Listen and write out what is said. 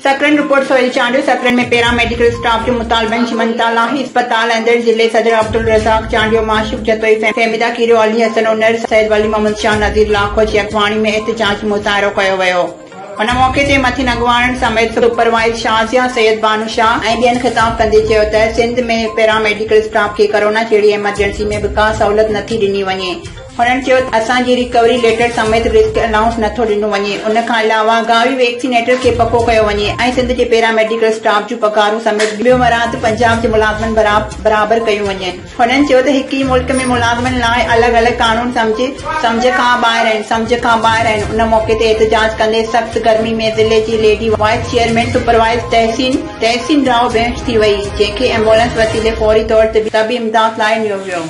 सकरन report Sohail Chandio. सकरन में paramedical staff जो मुतालबन चिमनता लाही अस्पताल अंदर जिले सदर अब्दुल रज़ाक चांडियो, माशूक जतोई, फहमिदा कीरो, अली हसन उनर, सैयद वली मोहम्मद शाह, नज़ीर लाखो जी अगवानी में एहतजाज मुतायरो कयो वियो। उन मौके ते मथिन अगवाणनि समेत सुपरवाइज़र शाज़िया सैयद बानू शाह ऐं ॿियनि ख़िताब कंदे चयो त सिंध में पैरामेडिकल स्टाफ खे कोरोना जहिड़ी एमरजेंसी में बि का सहूलियत नथी ॾिनी वञे। हुननि चयो असांजी रिकवरी लेटर समेत रिस्क अलाउंस नथो ॾिनो वञे। उन खां अलावा गावी वैक्सीनेटर खे पको कयो वञे ऐं सिंध जे पैरामेडिकल स्टाफ जूं पगारूं समेत ॿियो मराहत पंजाब जे मुलाज़िमनि बराबर कयूं वञनि। हुननि चयो त हिक ई मुल्क में मुलाज़िमनि लाइ अलॻि अलॻि कानून समझ खां ॿाहिरि आहिनि। उन मौके ते एहतजाज कंदे सख़्त गर्मी में ज़िले जी लेडी वाइस चेयरमैन सुपरवाइज़र तहसीन राव बेहोश थी वई, जंहिंखे एम्बुलेंस वसीले फौरी तौर ते तबी इमदाद लाइ नियो वियो।